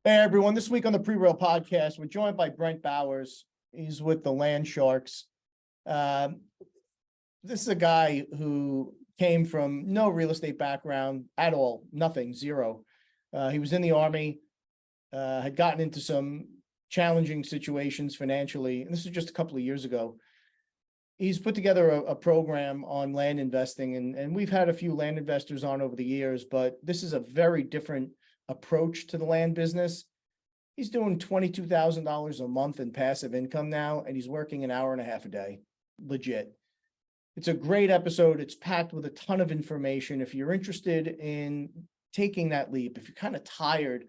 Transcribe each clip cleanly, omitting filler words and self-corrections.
Hey everyone, this week on the Prereal Podcast, we're joined by Brent Bowers. He's with the Land Sharks. This is a guy who came from no real estate background at all, nothing, zero. He was in the Army, had gotten into some challenging situations financially, and this is just a couple of years ago. He's put together a program on land investing, and we've had a few land investors on over the years, but this is a very different approach to the land business. He's doing $22,000 a month in passive income now, and he's working an hour and a half a day. Legit. It's a great episode. It's packed with a ton of information. If you're interested in taking that leap, if you're kind of tired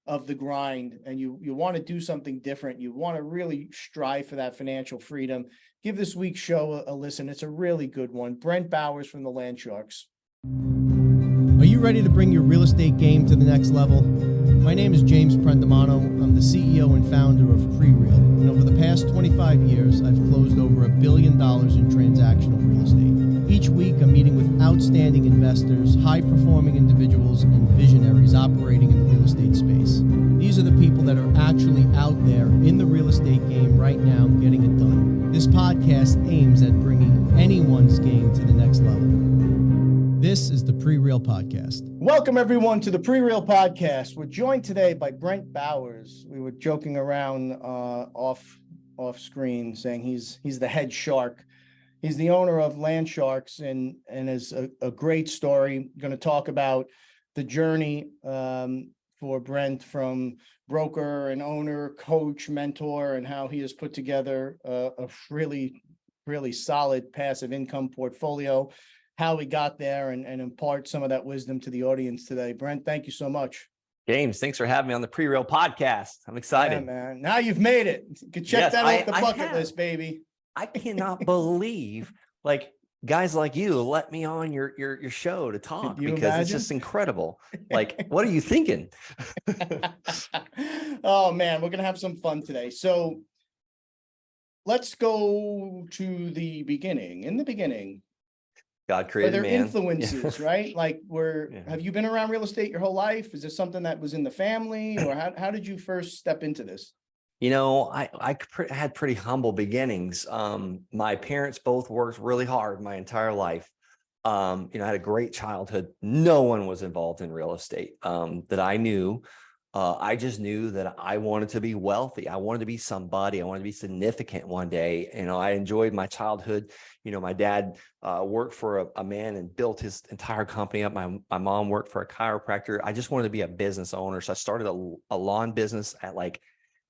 of the grind and you want to do something different, you want to really strive for that financial freedom, give this week's show a listen. It's a really good one. Brent Bowers from the Land Sharks. Are you ready to bring your real estate game to the next level? My name is James Prendamano. I'm the CEO and founder of Prereal, and over the past 25 years, I've closed over $1 billion in transactional real estate. Each week, I'm meeting with outstanding investors, high-performing individuals, and visionaries operating in the real estate space. These are the people that are actually out there in the real estate game right now getting it done. This podcast aims at bringing anyone's game to the next level. This is the Prereal Podcast. Welcome, everyone, to the Prereal Podcast. We're joined today by Brent Bowers. We were joking around off screen saying he's the head shark. He's the owner of Land Sharks and is a great story. Going to talk about the journey for Brent from broker and owner, coach, mentor, and how he has put together a really, really solid passive income portfolio, how we got there, and impart some of that wisdom to the audience today. Brent, thank you so much. James, thanks for having me on the Prereal Podcast. I'm excited. Yeah, man. Now you've made it. You can check that off the bucket list, baby. I cannot believe guys like you let me on your show to talk because it's just incredible. What are you thinking? Oh man, we're gonna have some fun today. So let's go to the beginning. In the beginning, God created man. Influences, right? Have you been around real estate your whole life? Is this something that was in the family, or how did you first step into this? You know, I had pretty humble beginnings. My parents both worked really hard my entire life. I had a great childhood. No one was involved in real estate that I knew. I just knew that I wanted to be wealthy. I wanted to be somebody. I wanted to be significant one day. I enjoyed my childhood. My dad worked for a man and built his entire company up. My mom worked for a chiropractor. I just wanted to be a business owner. So I started a lawn business at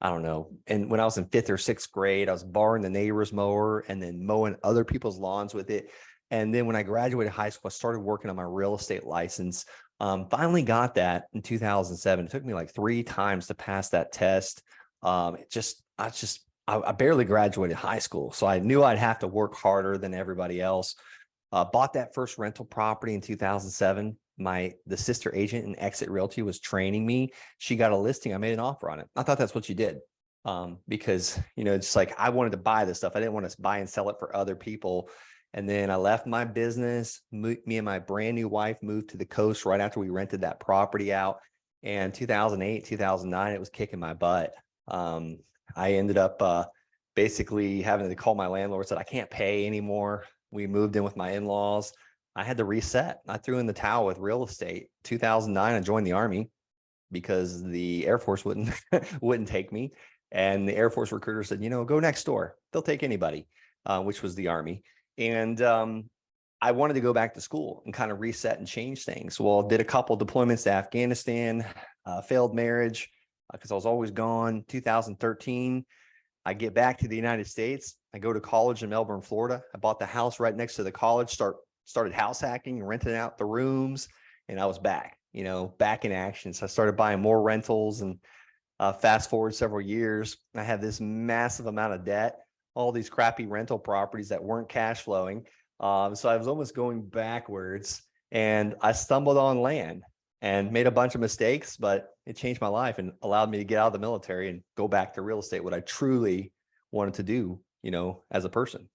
I don't know. And when I was in 5th or 6th grade, I was borrowing the neighbor's mower and then mowing other people's lawns with it. And then when I graduated high school, I started working on my real estate license. Finally got that in 2007. It took me 3 times to pass that test. I barely graduated high school. So I knew I'd have to work harder than everybody else. Bought that first rental property in 2007. The sister agent in Exit Realty was training me. She got a listing. I made an offer on it. I thought that's what you did. Because, it's I wanted to buy this stuff. I didn't want to buy and sell it for other people. And then I left my business. Me and my brand new wife moved to the coast right after we rented that property out. And 2008, 2009, it was kicking my butt. I ended up basically having to call my landlord, said I can't pay anymore. We moved in with my in-laws. I had to reset. I threw in the towel with real estate. 2009, I joined the Army because the Air Force wouldn't take me. And the Air Force recruiter said, go next door. They'll take anybody, which was the Army. And I wanted to go back to school and kind of reset and change things. Well, did a couple deployments to Afghanistan, failed marriage because I was always gone. 2013, I get back to the United States. I go to college in Melbourne, Florida. I bought the house right next to the college, started house hacking, renting out the rooms, and I was back in action. So I started buying more rentals, and fast forward several years, I had this massive amount of debt, all these crappy rental properties that weren't cash flowing. So I was almost going backwards, and I stumbled on land and made a bunch of mistakes, but it changed my life and allowed me to get out of the military and go back to real estate, what I truly wanted to do, as a person.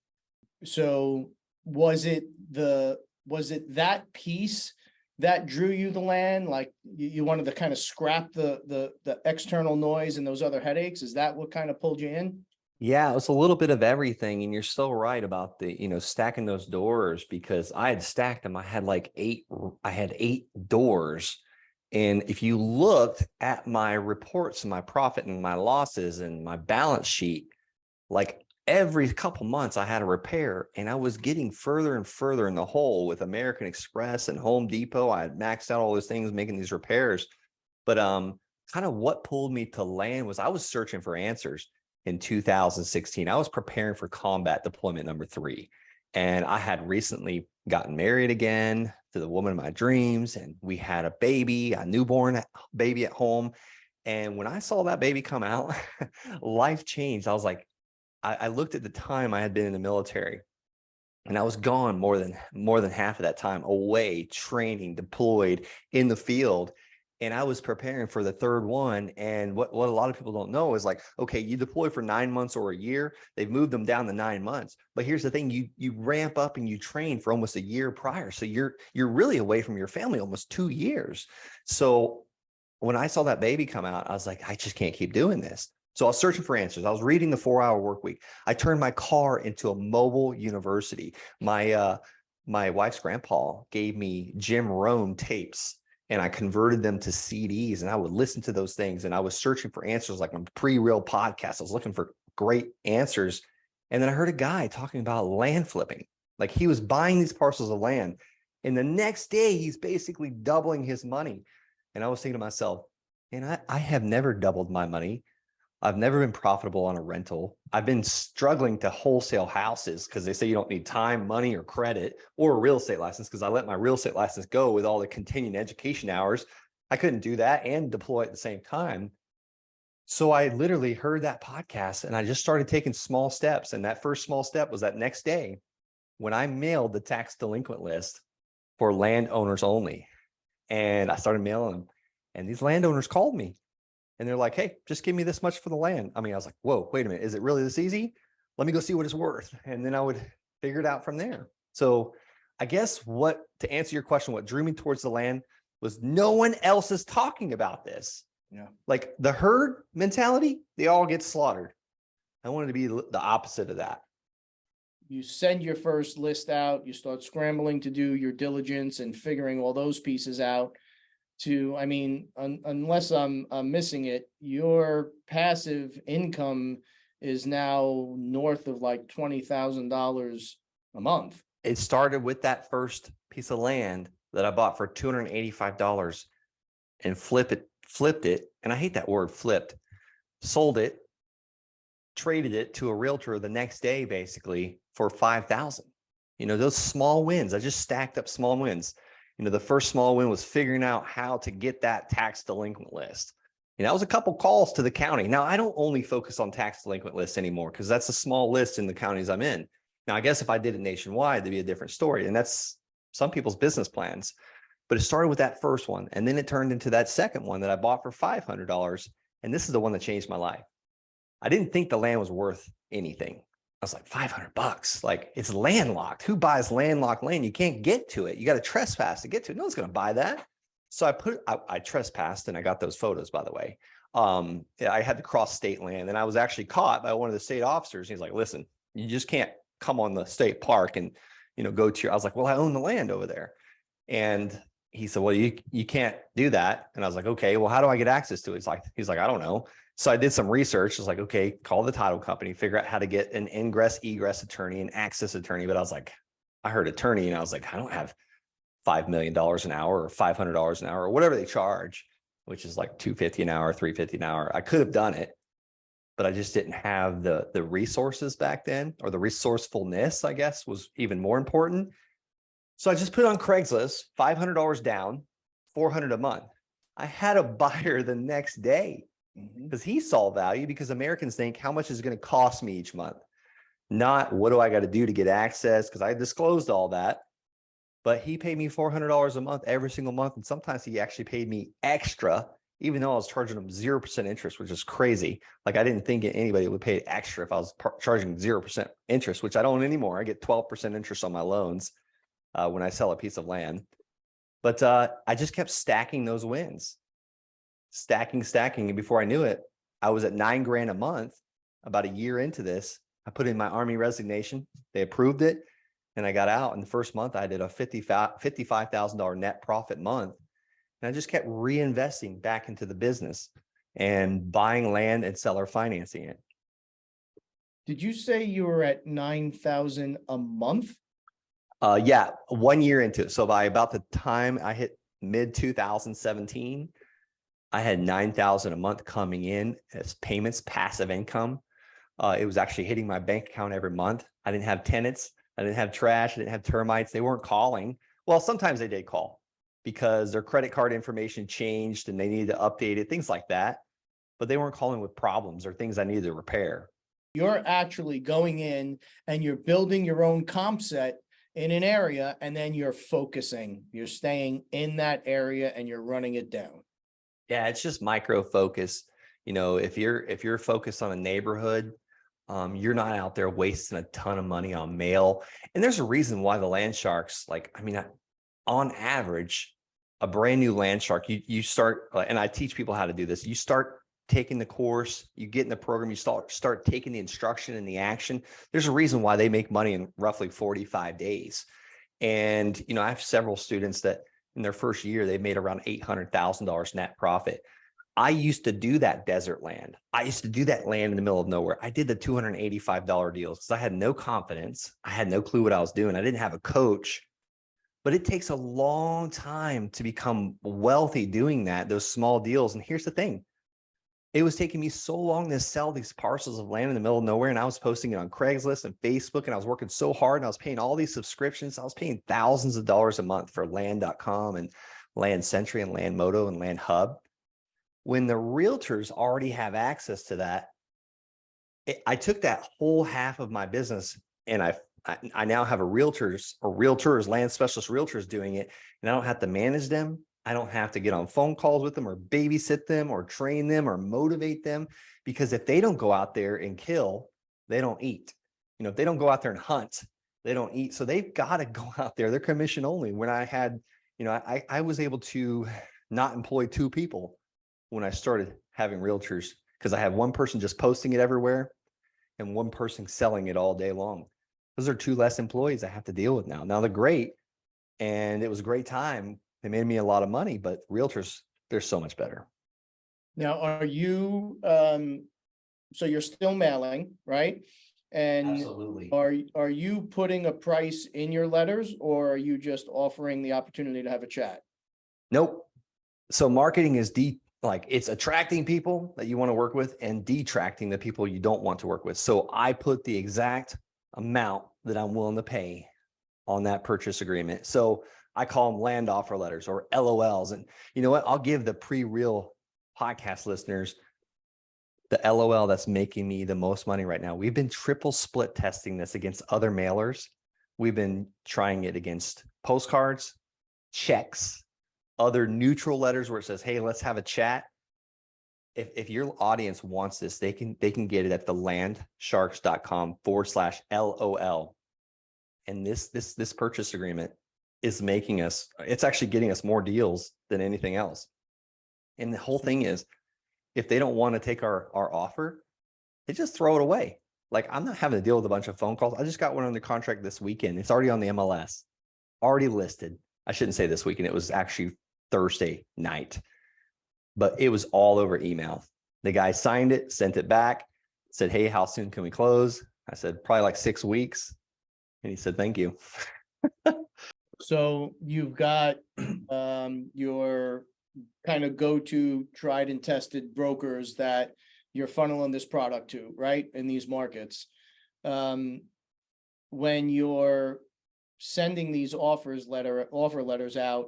So was it that piece that drew you the land? Like you wanted to kind of scrap the external noise and those other headaches? Is that what kind of pulled you in? Yeah, it was a little bit of everything. And you're so right about the, stacking those doors, because I had stacked them. I had eight doors. And if you looked at my reports and my profit and my losses and my balance sheet, like every couple months I had a repair, and I was getting further and further in the hole with American Express and Home Depot. I had maxed out all those things making these repairs. But kind of what pulled me to land was I was searching for answers in 2016. I was preparing for combat deployment number 3. And I had recently gotten married again to the woman of my dreams. And we had a baby, a newborn baby at home. And when I saw that baby come out, life changed. I was like, I looked at the time I had been in the military, and I was gone more than half of that time, away, training, deployed in the field. And I was preparing for the third one. And what a lot of people don't know is like, okay, you deploy for 9 months or a year. They've moved them down to 9 months. But here's the thing, you ramp up and you train for almost a year prior. So you're really away from your family almost 2 years. So when I saw that baby come out, I was like, I just can't keep doing this. So I was searching for answers. I was reading the 4-Hour Work Week. I turned my car into a mobile university. My wife's grandpa gave me Jim Rohn tapes, and I converted them to CDs, and I would listen to those things. And I was searching for answers, like my Prereal Podcast. I was looking for great answers. And then I heard a guy talking about land flipping. Like he was buying these parcels of land, and the next day he's basically doubling his money. And I was thinking to myself, and I have never doubled my money. I've never been profitable on a rental. I've been struggling to wholesale houses because they say you don't need time, money, or credit, or a real estate license, because I let my real estate license go with all the continuing education hours. I couldn't do that and deploy at the same time. So I literally heard that podcast, and I just started taking small steps. And that first small step was that next day when I mailed the tax delinquent list for landowners only. And I started mailing them, and these landowners called me. And they're like, hey, just give me this much for the land. I mean, I was like, whoa, wait a minute. Is it really this easy? Let me go see what it's worth. And then I would figure it out from there. So I guess to answer your question, what drew me towards the land was no one else is talking about this. Yeah. Like the herd mentality, they all get slaughtered. I wanted to be the opposite of that. You send your first list out, you start scrambling to do your diligence and figuring all those pieces out. Unless I'm missing it, your passive income is now north of like $20,000 a month. It started with that first piece of land that I bought for $285 and flipped it. And I hate that word, flipped, sold it, traded it to a realtor the next day, basically for $5,000. Those small wins, I just stacked up small wins. The first small win was figuring out how to get that tax delinquent list. That was a couple calls to the county. Now, I don't only focus on tax delinquent lists anymore, because that's a small list in the counties I'm in. Now, I guess if I did it nationwide, it'd be a different story. And that's some people's business plans. But it started with that first one. And then it turned into that second one that I bought for $500. And this is the one that changed my life. I didn't think the land was worth anything. I was like, $500, like it's landlocked. Who buys landlocked land? You can't get to it. You got to trespass to get to it. No one's going to buy that. So I trespassed, and I got those photos, by the way. I had to cross state land, and I was actually caught by one of the state officers. He's like, listen, you just can't come on the state park and, go to I was like, well, I own the land over there. And he said, well, you can't do that. And I was like, okay, well, how do I get access to it? He's like, I don't know. So I did some research. I was like, okay, call the title company, figure out how to get an ingress, egress attorney, an access attorney. But I was like, I heard attorney, and I was like, I don't have $5 million an hour or $500 an hour or whatever they charge, which is like $250 an hour, $350 an hour. I could have done it, but I just didn't have the resources back then, or the resourcefulness, I guess, was even more important. So I just put it on Craigslist, $500 down, $400 a month. I had a buyer the next day, because he saw value, because Americans think, how much is it going to cost me each month? Not what do I got to do to get access, because I disclosed all that. But he paid me $400 a month every single month. And sometimes he actually paid me extra, even though I was charging him 0% interest, which is crazy. Like I didn't think anybody would pay extra if I was charging 0% interest, which I don't anymore. I get 12% interest on my loans when I sell a piece of land. But I just kept stacking those wins, stacking. And before I knew it, I was at $9,000 a month. About a year into this, I put in my Army resignation. They approved it. And I got out. In the first month, I did a $55,000 net profit month. And I just kept reinvesting back into the business and buying land and seller financing it. Did you say you were at 9,000 a month? Yeah, 1 year into it. So by about the time I hit mid 2017, I had 9,000 a month coming in as payments, passive income. It was actually hitting my bank account every month. I didn't have tenants. I didn't have trash. I didn't have termites. They weren't calling. Well, sometimes they did call because their credit card information changed and they needed to update it, things like that. But they weren't calling with problems or things I needed to repair. You're actually going in and you're building your own comp set in an area, and then you're focusing, you're staying in that area and you're running it down. Yeah, it's just micro focus. You know, if you're focused on a neighborhood, you're not out there wasting a ton of money on mail. And there's a reason why the land sharks, on average, a brand new land shark, you start, and I teach people how to do this. You start taking the course, you get in the program, you start taking the instruction and the action. There's a reason why they make money in roughly 45 days. And, I have several students that in their first year, they made around $800,000 net profit. I used to do that desert land. I used to do that land in the middle of nowhere. I did the $285 deals because I had no confidence. I had no clue what I was doing. I didn't have a coach, but it takes a long time to become wealthy doing that, those small deals. And here's the thing. It was taking me so long to sell these parcels of land in the middle of nowhere. And I was posting it on Craigslist and Facebook, and I was working so hard and I was paying all these subscriptions. I was paying thousands of dollars a month for land.com and Land Century and Land Moto and Land Hub. When the realtors already have access to that, I took that whole half of my business and I now have realtors, land specialist realtors doing it. And I don't have to manage them. I don't have to get on phone calls with them or babysit them or train them or motivate them, because if they don't go out there and kill, they don't eat. If they don't go out there and hunt, they don't eat. So they've got to go out there. They're commission only. When I had, I was able to not employ 2 people when I started having realtors, because I have one person just posting it everywhere and one person selling it all day long. Those are 2 less employees I have to deal with now. Now they're great. And it was a great time. They made me a lot of money, but realtors, they're so much better. Now, are you, so you're still mailing, right? And Absolutely. are you putting a price in your letters, or are you just offering the opportunity to have a chat? Nope. So marketing is it's attracting people that you want to work with and detracting the people you don't want to work with. So I put the exact amount that I'm willing to pay on that purchase agreement. So I call them land offer letters or LOLs. And you know what? I'll give the Prereal podcast listeners the LOL that's making me the most money right now. We've been triple split testing this against other mailers. We've been trying it against postcards, checks, other neutral letters where it says, hey, let's have a chat. If your audience wants this, they can get it at thelandsharks.com/LOL. And this purchase agreement is it's actually getting us more deals than anything else. And the whole thing is, if they don't want to take our offer, they just throw it away. I'm not having to deal with a bunch of phone calls. I just got one under contract this weekend. It's already on the MLS, already listed. I shouldn't say this weekend. It was actually Thursday night, but it was all over email. The guy signed it, sent it back, said, hey, how soon can we close? I said, probably 6 weeks. And he said, thank you. So you've got your kind of go-to tried and tested brokers that you're funneling this product to, right? In these markets. When you're sending these offer letters out,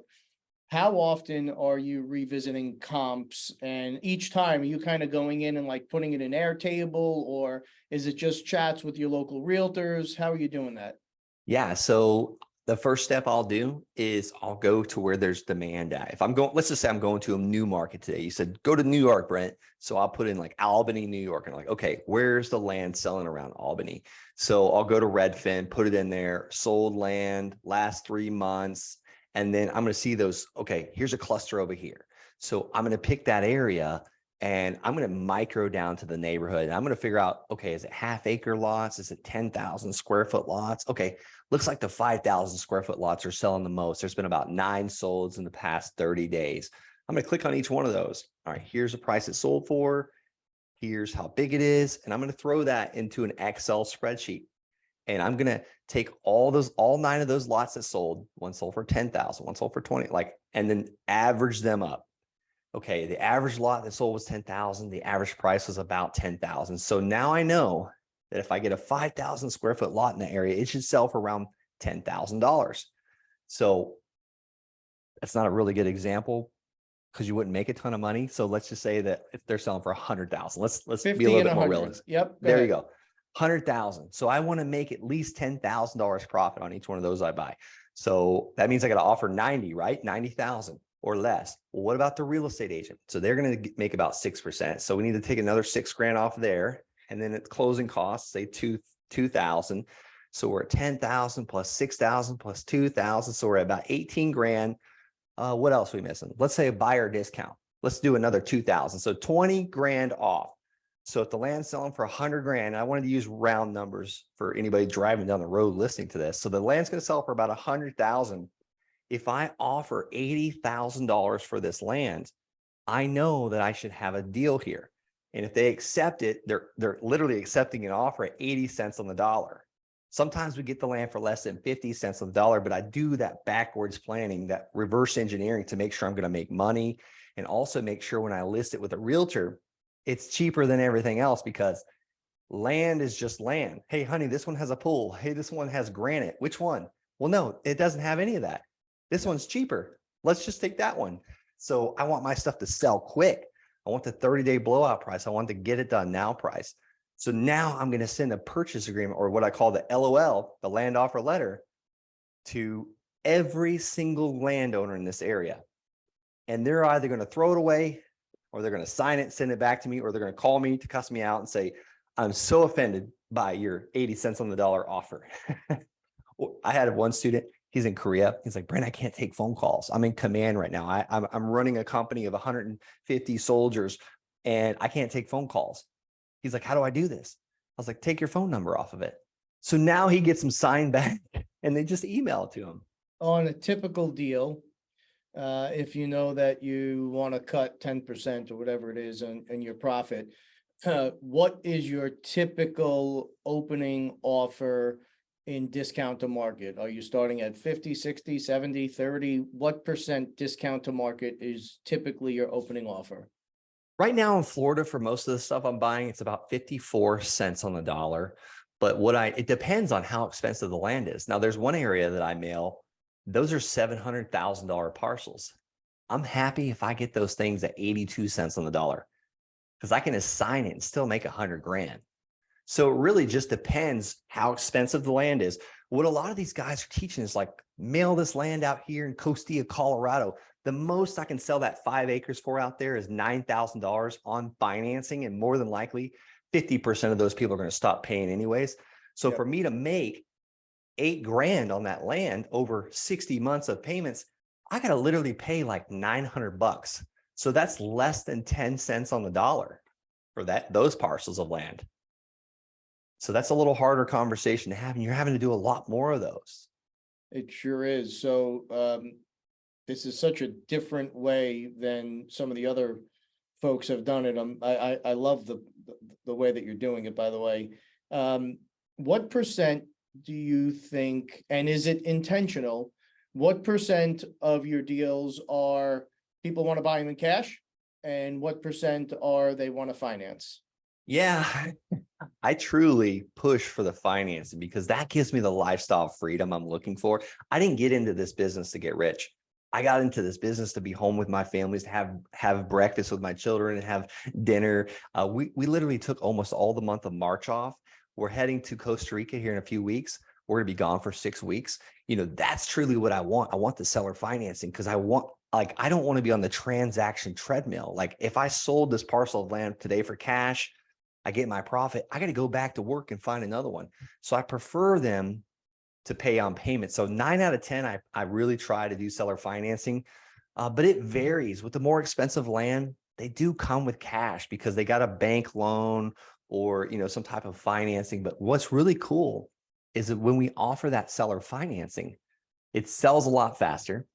how often are you revisiting comps? And each time, are you kind of going in and putting it in Airtable, or is it just chats with your local realtors? How are you doing that? Yeah. So the first step I'll do is I'll go to where there's demand at. If I'm going, let's just say I'm going to a new market today. You said, go to New York, Brent. So I'll put in Albany, New York. And okay, where's the land selling around Albany? So I'll go to Redfin, put it in there, sold land last 3 months. And then I'm going to see those, okay, here's a cluster over here. So I'm going to pick that area and I'm going to micro down to the neighborhood. And I'm going to figure out, okay, is it half acre lots? Is it 10,000 square foot lots? Okay, looks like the 5,000 square foot lots are selling the most. There's been about 9 solds in the past 30 days. I'm going to click on each one of those. All right, here's the price it sold for. Here's how big it is. And I'm going to throw that into an Excel spreadsheet. And I'm going to take all 9 of those lots that sold. One sold for 10,000, one sold for 20, and then average them up. Okay, the average lot that sold was 10,000. The average price was about 10,000. So now I know that if I get a 5,000 square foot lot in the area, it should sell for around $10,000. So that's not a really good example because you wouldn't make a ton of money. So let's just say that if they're selling for 100,000, let's be a little bit more realistic. Yep. There you go. 100,000. So I want to make at least $10,000 profit on each one of those I buy. So that means I got to offer 90, right? 90,000 or less. Well, what about the real estate agent? So they're going to make about 6%. So we need to take another $6,000 off there. And then at closing costs, say 2,000. So we're at 10,000 plus 6,000 plus 2,000. So we're at about 18 grand. What else are we missing? Let's say a buyer discount. Let's do another 2,000. So 20 grand off. So if the land's selling for 100 grand, I wanted to use round numbers for anybody driving down the road listening to this. So the land's going to sell for about 100,000. If I offer $80,000 for this land, I know that I should have a deal here. And if they accept it, they're literally accepting an offer at 80 cents on the dollar. Sometimes we get the land for less than 50 cents on the dollar, but I do that backwards planning, that reverse engineering to make sure I'm going to make money and also make sure when I list it with a realtor, it's cheaper than everything else because land is just land. Hey, honey, this one has a pool. Hey, this one has granite. Which one? Well, no, it doesn't have any of that. This one's cheaper. Let's just take that one. So I want my stuff to sell quick. I want the 30-day blowout price. I want to get it done now price. So now I'm going to send a purchase agreement or what I call the LOL, the land offer letter, to every single landowner in this area. And they're either going to throw it away or they're going to sign it, send it back to me, or they're going to call me to cuss me out and say, I'm so offended by your 80 cents on the dollar offer. I had one student, he's in Korea. He's like, Brent, I can't take phone calls. I'm in command right now. I'm running a company of 150 soldiers and I can't take phone calls. He's like, how do I do this? I was like, take your phone number off of it. So now he gets them signed back and they just email it to him. On a typical deal, if you know that you want to cut 10% or whatever it is in your profit, what is your typical opening offer in discount to market? Are you starting at 50, 60, 70, 30? What percent discount to market is typically your opening offer? Right now in Florida, for most of the stuff I'm buying, it's about 54 cents on the dollar. But it depends on how expensive the land is. Now there's one area that I mail. Those are $700,000 parcels. I'm happy if I get those things at 82 cents on the dollar because I can assign it and still make 100 grand. So it really just depends how expensive the land is. What a lot of these guys are teaching is like, mail this land out here in Costilla, Colorado. The most I can sell that 5 acres for out there is $9,000 on financing. And more than likely, 50% of those people are going to stop paying anyways. So for me to make 8 grand on that land over 60 months of payments, I got to literally pay like $900. So that's less than 10 cents on the dollar for those parcels of land. So that's a little harder conversation to have, and you're having to do a lot more of those. It sure is. So this is such a different way than some of the other folks have done it. I love the way that you're doing it, by the way. What percent do you think, and is it intentional? What percent of your deals are people want to buy them in cash? And what percent are they want to finance? Yeah, I truly push for the financing because that gives me the lifestyle freedom I'm looking for. I didn't get into this business to get rich. I got into this business to be home with my families, to have breakfast with my children and have dinner. We literally took almost all the month of March off. We're heading to Costa Rica here in a few weeks. We're going to be gone for 6 weeks. You know, that's truly what I want. I want the seller financing because I don't want to be on the transaction treadmill. Like if I sold this parcel of land today for cash, I get my profit, I got to go back to work and find another one. So I prefer them to pay on payment. So 9 out of 10, I really try to do seller financing, but it varies. With the more expensive land, they do come with cash because they got a bank loan or, some type of financing. But what's really cool is that when we offer that seller financing, it sells a lot faster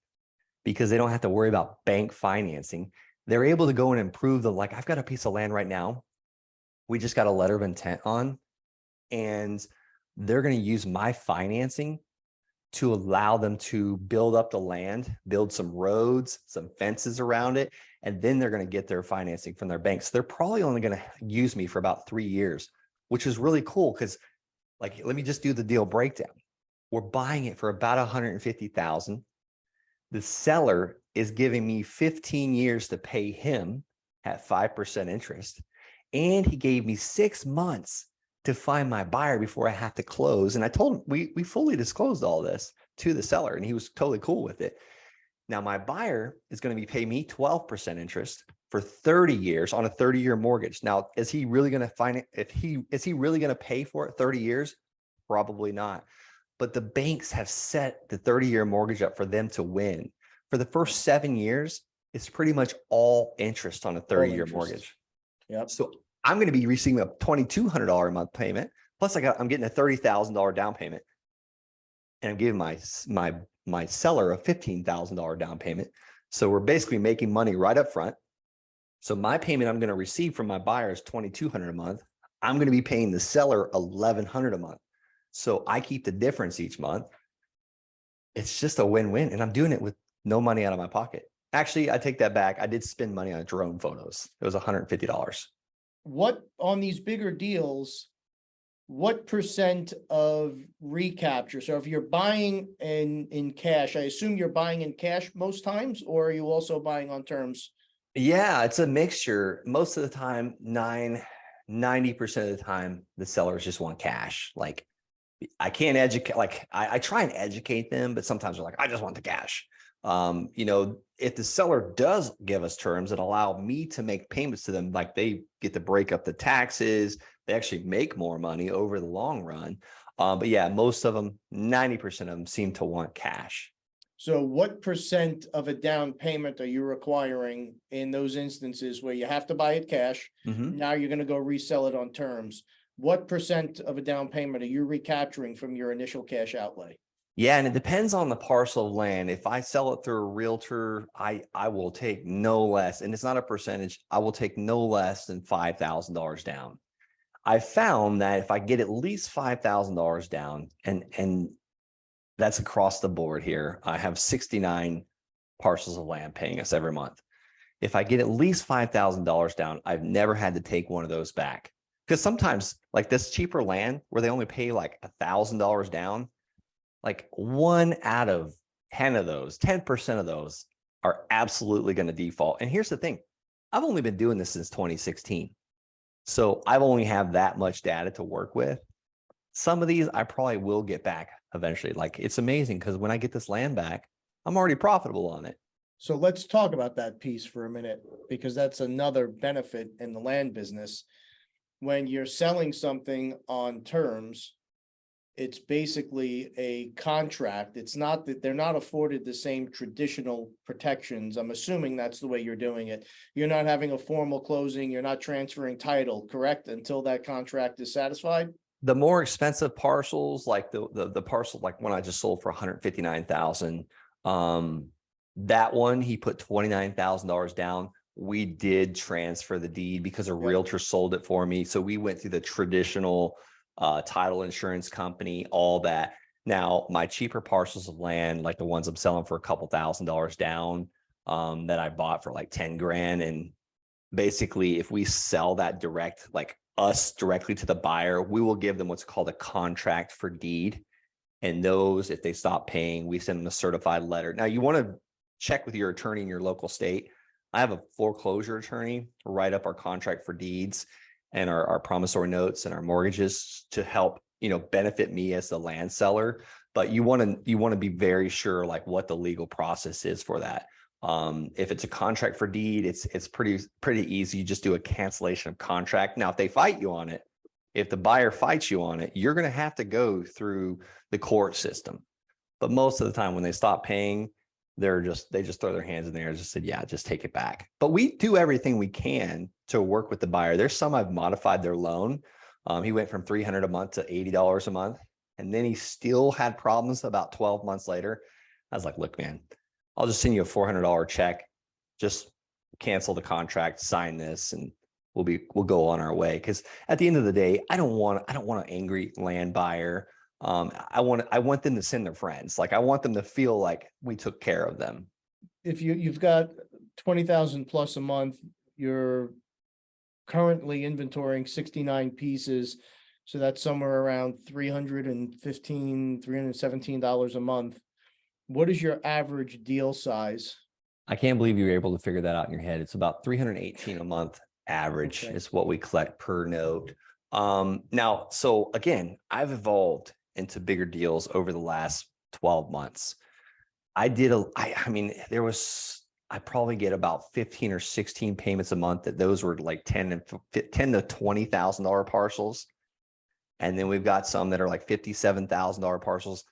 because they don't have to worry about bank financing. They're able to go and improve like, I've got a piece of land right now. We just got a letter of intent on, and they're going to use my financing to allow them to build up the land, build some roads, some fences around it, and then they're going to get their financing from their banks. They're probably only going to use me for about 3 years, which is really cool because, like, let me just do the deal breakdown. We're buying it for about $150,000. The seller is giving me 15 years to pay him at 5% interest. And he gave me 6 months to find my buyer before I have to close. And I told him, we fully disclosed all this to the seller, and he was totally cool with it. Now my buyer is going to be paying me 12% interest for 30 years on a 30-year mortgage. Now, is he really going to find it? Is he really going to pay for it 30 years? Probably not. But the banks have set the 30-year mortgage up for them to win. For the first 7 years, it's pretty much all interest on a 30-year mortgage. Yep. So I'm going to be receiving a $2,200 a month payment. Plus I'm getting a $30,000 down payment, and I'm giving my seller a $15,000 down payment. So we're basically making money right up front. So my payment I'm going to receive from my buyer is $2,200 a month. I'm going to be paying the seller $1,100 a month. So I keep the difference each month. It's just a win-win, and I'm doing it with no money out of my pocket. Actually, I take that back. I did spend money on drone photos. It was $150. What on these bigger deals, what percent of recapture? So if you're buying in cash, I assume you're buying in cash most times, or are you also buying on terms? Yeah, it's a mixture. Most of the time, 90% of the time, the sellers just want cash. Like, I can't educate, like I try and educate them, but sometimes they're like, I just want the cash. If the seller does give us terms that allow me to make payments to them, like they get to break up the taxes, they actually make more money over the long run. But yeah, most of them, 90% of them seem to want cash. So what percent of a down payment are you requiring in those instances where you have to buy it cash? Now you're going to go resell it on terms. What percent of a down payment are you recapturing from your initial cash outlay? Yeah, and it depends on the parcel of land. If I sell it through a realtor, I will take no less, and it's not a percentage, I will take no less than $5,000 down. I found that if I get at least $5,000 down, and that's across the board here, I have 69 parcels of land paying us every month. If I get at least $5,000 down, I've never had to take one of those back. Because sometimes, like this cheaper land where they only pay like $1,000 down, like 1 out of 10 of those, 10% of those are absolutely going to default. And here's the thing, I've only been doing this since 2016. So I've only have that much data to work with. Some of these I probably will get back eventually. Like, it's amazing because when I get this land back, I'm already profitable on it. So let's talk about that piece for a minute, because that's another benefit in the land business. When you're selling something on terms, it's basically a contract. It's not that they're not afforded the same traditional protections. I'm assuming that's the way you're doing it. You're not having a formal closing. You're not transferring title, correct? Until that contract is satisfied. The more expensive parcels, like the parcel, like one I just sold for $159,000, that one, he put $29,000 down. We did transfer the deed because a realtor sold it for me. So we went through the traditional title insurance company, all that. Now, my cheaper parcels of land, like the ones I'm selling for a couple $1,000s down, that I bought for like 10 grand. And basically, if we sell that direct, like us directly to the buyer, we will give them what's called a contract for deed. And those, if they stop paying, we send them a certified letter. Now, you want to check with your attorney in your local state. I have a foreclosure attorney write up our contract for deeds and our promissory notes and our mortgages to help, benefit me as the land seller. But you want to be very sure like what the legal process is for that. If it's a contract for deed, it's pretty easy. You just do a cancellation of contract. Now, if they fight you on it, If the buyer fights you on it, you're going to have to go through the court system. But most of the time when they stop paying, they just throw their hands in the air and just said, yeah, just take it back. But we do everything we can to work with the buyer. There's some I've modified their loan. He went from $300 a month to $80 a month. And then he still had problems about 12 months later. I was like, look, man, I'll just send you a $400 check. Just cancel the contract, sign this, and we'll go on our way. Because at the end of the day, I don't want an angry land buyer. I want them to send their friends. Like, I want them to feel like we took care of them. If you've got 20,000 plus a month, you're currently inventorying 69 pieces. So that's somewhere around $317 a month. What is your average deal size? I can't believe you were able to figure that out in your head. It's about $318 a month average is what we collect per note. Now, so again, I've evolved into bigger deals over the last 12 months. I probably get about 15 or 16 payments a month that those were like $10,000 to $20,000 parcels. And then we've got some that are like $57,000 parcels.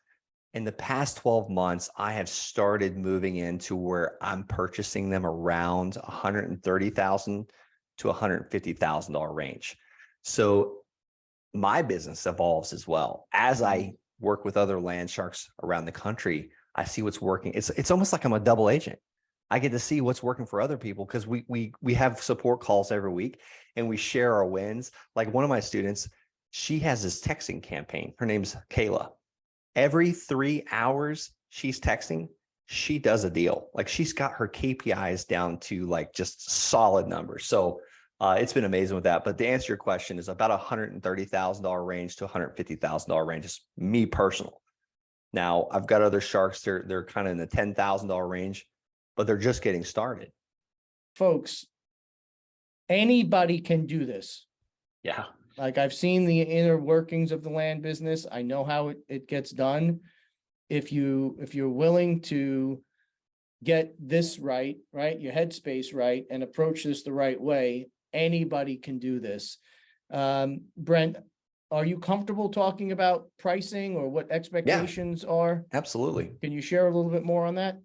In the past 12 months, I have started moving into where I'm purchasing them around $130,000 to $150,000 range. So my business evolves as well. As I work with other land sharks around the country, I see what's working. It's almost like I'm a double agent. I get to see what's working for other people because we have support calls every week and we share our wins. Like one of my students, she has this texting campaign. Her name's Kayla. Every 3 hours she's texting, she does a deal. Like she's got her KPIs down to like just solid numbers. So it's been amazing with that. But to answer your question, is about $130,000 range to $150,000 range. Is me personal. Now I've got other sharks. They're kind of in the $10,000 range, but they're just getting started. Folks, anybody can do this. Yeah. Like I've seen the inner workings of the land business. I know how it gets done. If you're willing to get this right, your headspace right, and approach this the right way, anybody can do this. Brent, are you comfortable talking about pricing or what expectations are? Absolutely. Can you share a little bit more on that?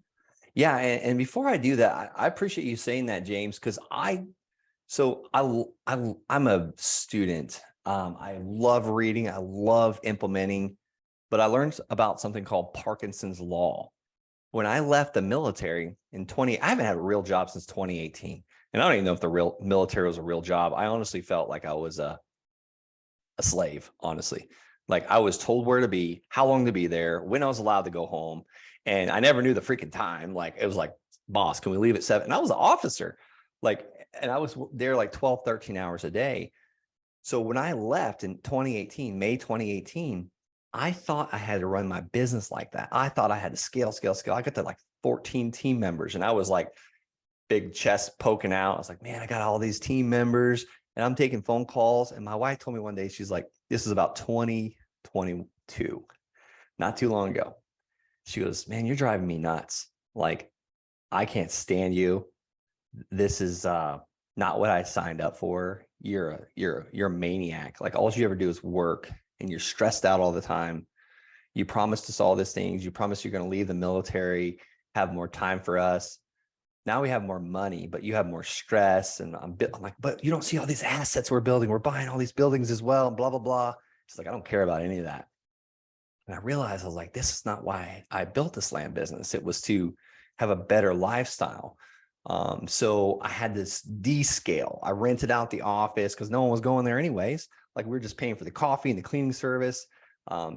Yeah. And before I do that, I appreciate you saying that, James, because I'm a student. I love reading. I love implementing, but I learned about something called Parkinson's Law. When I left the military I haven't had a real job since 2018. And I don't even know if the real military was a real job. I honestly felt like I was a slave, honestly. Like I was told where to be, how long to be there, when I was allowed to go home. And I never knew the freaking time. Like it was like, boss, can we leave at 7? And I was an officer. And I was there like 12, 13 hours a day. So when I left in May 2018, I thought I had to run my business like that. I thought I had to scale. I got to like 14 team members and I was like big chest poking out. I was like, man, I got all these team members and I'm taking phone calls. And my wife told me one day, she's like, this is about 2022, not too long ago. She goes, man, you're driving me nuts. Like, I can't stand you. This is not what I signed up for. You're a maniac. Like all you ever do is work and you're stressed out all the time. You promised us all these things. You promised you're going to leave the military, have more time for us. Now we have more money, but you have more stress. And I'm like, but you don't see all these assets we're building. We're buying all these buildings as well, and blah, blah, blah. She's like, I don't care about any of that. And I realized I was like, this is not why I built this land business. It was to have a better lifestyle. So I had this descale. I rented out the office because no one was going there anyways. Like we were just paying for the coffee and the cleaning service.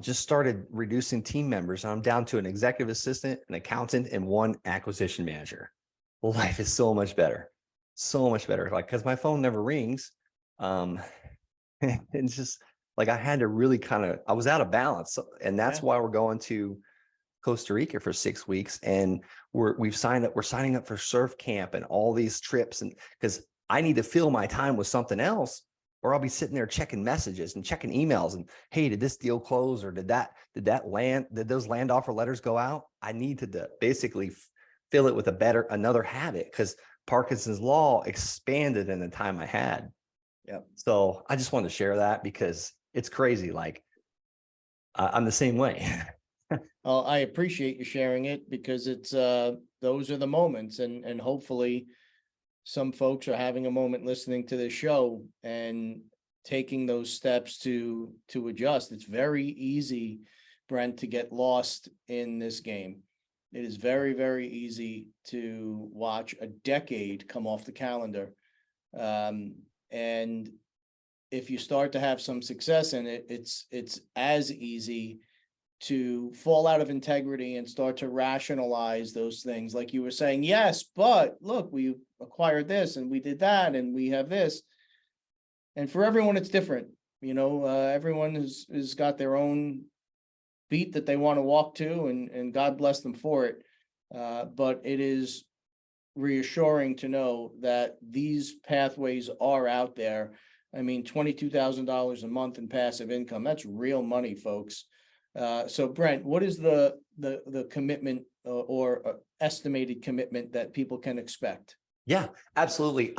Just started reducing team members. And I'm down to an executive assistant, an accountant, and one acquisition manager. Life is so much better. So much better. Like, cause my phone never rings. It's just like, I had to really I was out of balance. And that's why we're going to Costa Rica for 6 weeks. And we're signing up for surf camp and all these trips. And because I need to fill my time with something else, or I'll be sitting there checking messages and checking emails and, hey, did this deal close? Or did those land offer letters go out? I need to basically fill it with another habit, because Parkinson's Law expanded in the time I had. Yep. So I just wanted to share that because it's crazy. Like I'm the same way. I appreciate you sharing it because it's, those are the moments and hopefully some folks are having a moment listening to this show and taking those steps to adjust. It's very easy, Brent, to get lost in this game. It is very, very easy to watch a decade come off the calendar. And if you start to have some success in it, it's as easy to fall out of integrity and start to rationalize those things. Like you were saying, yes, but look, we acquired this and we did that and we have this. And for everyone, it's different. Everyone has got their own beat that they want to walk to, and God bless them for it. But it is reassuring to know that these pathways are out there. I mean, $22,000 a month in passive income, that's real money, folks. So Brent, what is the commitment or estimated commitment that people can expect? Yeah, absolutely.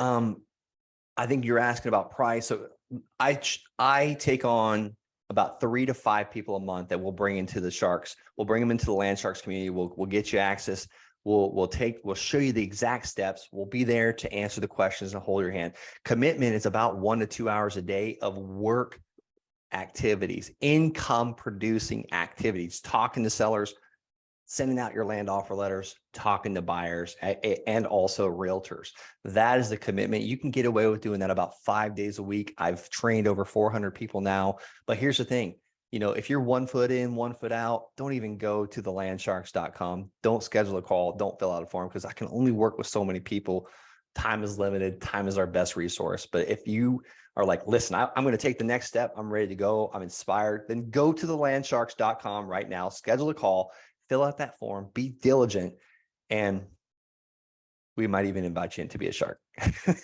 I think you're asking about price. So I take on about 3 to 5 people a month that we'll bring into the Sharks. We'll bring them into the Land Sharks community. We'll get you access. We'll show you the exact steps. We'll be there to answer the questions and hold your hand. Commitment is about 1 to 2 hours a day of work activities, income producing activities, talking to sellers, sending out your land offer letters, talking to buyers, and also realtors. That is the commitment. You can get away with doing that about 5 days a week. I've trained over 400 people now. But here's the thing, if you're 1 foot in, 1 foot out, don't even go to the landsharks.com. Don't schedule a call. Don't fill out a form because I can only work with so many people. Time is limited. Time is our best resource. But if you are like, listen, I'm going to take the next step. I'm ready to go. I'm inspired. Then go to the landsharks.com right now, schedule a call, fill out that form, be diligent, and we might even invite you in to be a shark.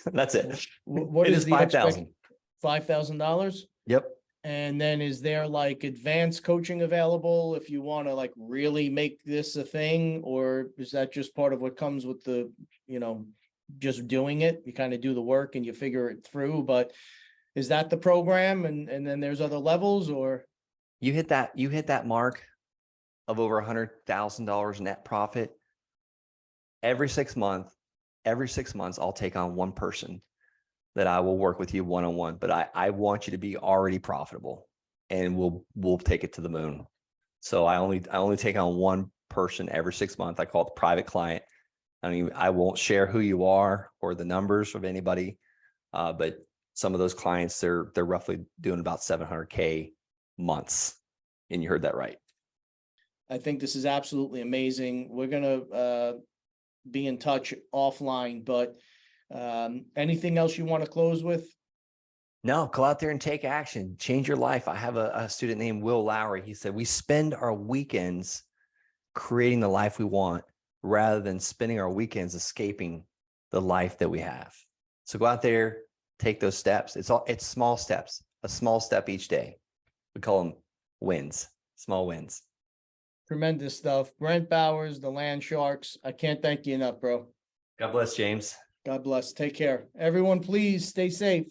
That's it. What It is is the $5,000. $5,000? Yep. And then is there like advanced coaching available if you want to like really make this a thing, or is that just part of what comes with the, just doing it? You kind of do the work and you figure it through, but is that the program? And then there's other levels, or? You hit that mark of over $100,000 net profit. Every 6 months, I'll take on one person that I will work with you one-on-one, but I want you to be already profitable, and we'll take it to the moon. So I only take on one person every 6 months. I call it the private client. I won't share who you are or the numbers of anybody, but some of those clients, they're roughly doing about 700K months. And you heard that right. I think this is absolutely amazing. We're gonna be in touch offline, but anything else you want to close with? No, go out there and take action. Change your life. I have a student named Will Lowry. He said, we spend our weekends creating the life we want rather than spending our weekends escaping the life that we have. So go out there, take those steps. It's small steps, a small step each day. We call them wins, small wins. Tremendous stuff. Brent Bowers, the Land Sharks. I can't thank you enough, bro. God bless, James. God bless. Take care. Everyone, please stay safe.